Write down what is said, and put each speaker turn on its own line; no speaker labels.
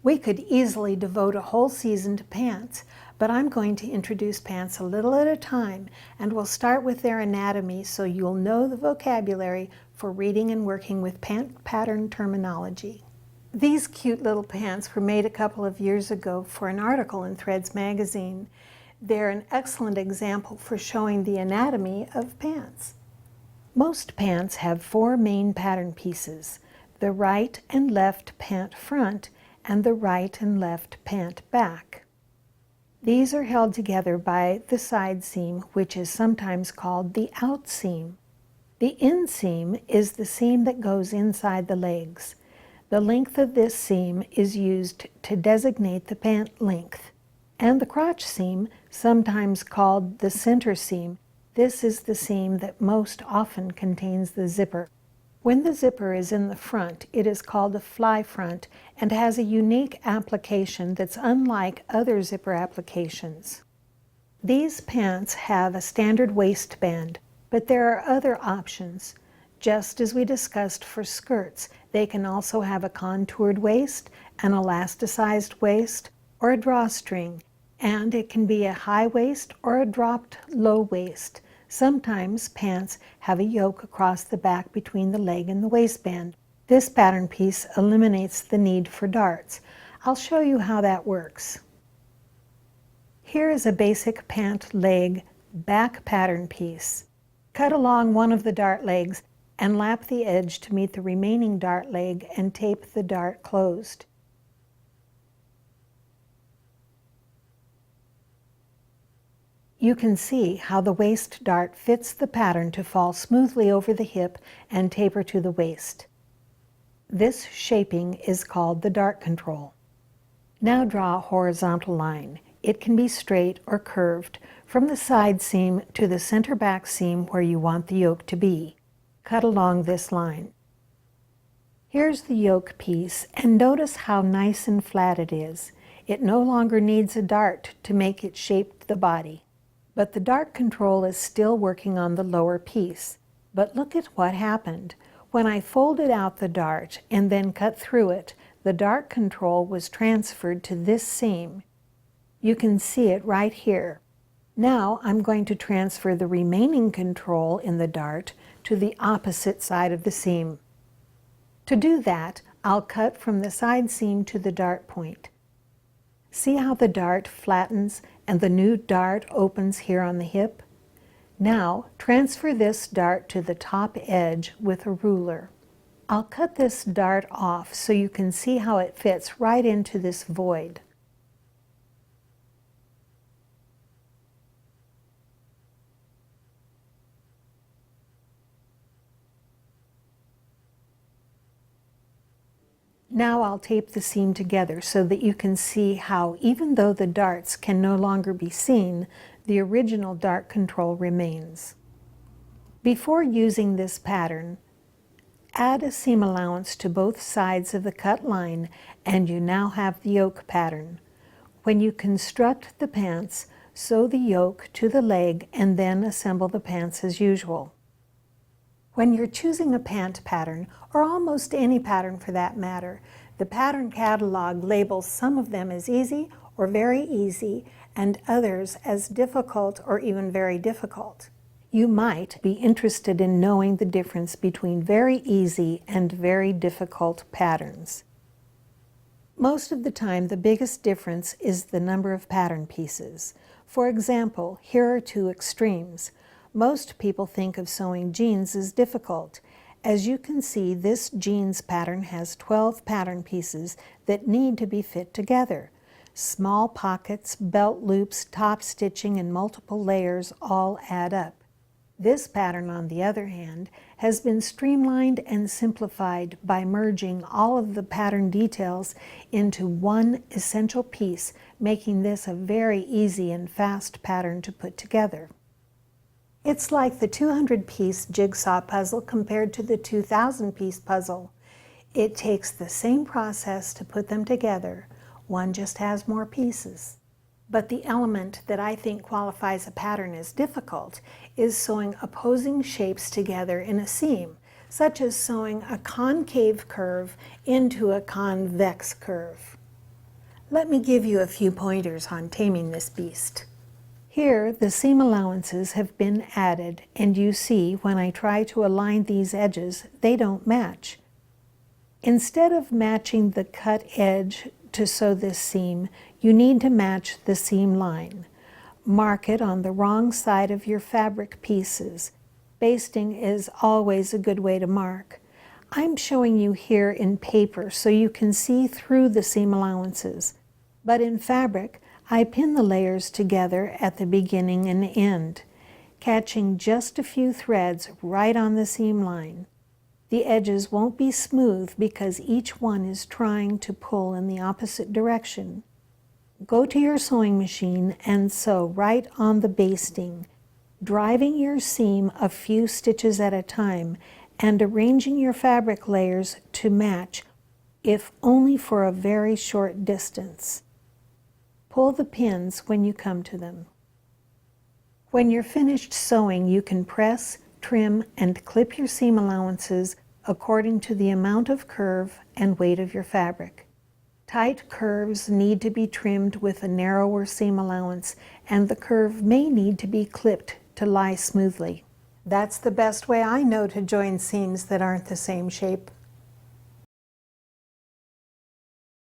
We could easily devote a whole season to pants, but I'm going to introduce pants a little at a time, and we'll start with their anatomy so you'll know the vocabulary for reading and working with pant pattern terminology. These cute little pants were made a couple of years ago for an article in Threads magazine. They're an excellent example for showing the anatomy of pants. Most pants have 4 main pattern pieces: the right and left pant front and the right and left pant back. These are held together by the side seam, which is sometimes called the out seam. The inseam is the seam that goes inside the legs. The length of this seam is used to designate the pant length. And the crotch seam, sometimes called the center seam, this is the seam that most often contains the zipper. When the zipper is in the front, it is called a fly front and has a unique application that's unlike other zipper applications. These pants have a standard waistband, but there are other options. Just as we discussed for skirts, they can also have a contoured waist, an elasticized waist, or a drawstring, and it can be a high waist or a dropped low waist. Sometimes pants have a yoke across the back between the leg and the waistband. This pattern piece eliminates the need for darts. I'll show you how that works. Here is a basic pant leg back pattern piece. Cut along one of the dart legs and lap the edge to meet the remaining dart leg and tape the dart closed. You can see how the waist dart fits the pattern to fall smoothly over the hip and taper to the waist. This shaping is called the dart control. Now draw a horizontal line. It can be straight or curved from the side seam to the center back seam where you want the yoke to be. Cut along this line. Here's the yoke piece, and notice how nice and flat it is. It no longer needs a dart to make it shape the body. But the dart control is still working on the lower piece. But look at what happened. When I folded out the dart and then cut through it, the dart control was transferred to this seam. You can see it right here. Now I'm going to transfer the remaining control in the dart to the opposite side of the seam. To do that, I'll cut from the side seam to the dart point. See how the dart flattens and the new dart opens here on the hip? Now transfer this dart to the top edge with a ruler. I'll cut this dart off so you can see how it fits right into this void. Now I'll tape the seam together so that you can see how, even though the darts can no longer be seen, the original dart control remains. Before using this pattern, add a seam allowance to both sides of the cut line and you now have the yoke pattern. When you construct the pants, sew the yoke to the leg and then assemble the pants as usual. When you're choosing a pant pattern, or almost any pattern for that matter, the pattern catalog labels some of them as easy or very easy and others as difficult or even very difficult. You might be interested in knowing the difference between very easy and very difficult patterns. Most of the time, the biggest difference is the number of pattern pieces. For example, here are 2 extremes. Most people think of sewing jeans as difficult. As you can see, this jeans pattern has 12 pattern pieces that need to be fit together. Small pockets, belt loops, top stitching, and multiple layers all add up. This pattern, on the other hand, has been streamlined and simplified by merging all of the pattern details into one essential piece, making this a very easy and fast pattern to put together. It's like the 200-piece jigsaw puzzle compared to the 2,000-piece puzzle. It takes the same process to put them together. One just has more pieces. But the element that I think qualifies a pattern as difficult is sewing opposing shapes together in a seam, such as sewing a concave curve into a convex curve. Let me give you a few pointers on taming this beast. Here, the seam allowances have been added, and you see when I try to align these edges, they don't match. Instead of matching the cut edge to sew this seam, you need to match the seam line. Mark it on the wrong side of your fabric pieces. Basting is always a good way to mark. I'm showing you here in paper so you can see through the seam allowances, but in fabric, I pin the layers together at the beginning and end, catching just a few threads right on the seam line. The edges won't be smooth because each one is trying to pull in the opposite direction. Go to your sewing machine and sew right on the basting, driving your seam a few stitches at a time and arranging your fabric layers to match, if only for a very short distance. Pull the pins when you come to them. When you're finished sewing, you can press, trim, and clip your seam allowances according to the amount of curve and weight of your fabric. Tight curves need to be trimmed with a narrower seam allowance, and the curve may need to be clipped to lie smoothly. That's the best way I know to join seams that aren't the same shape.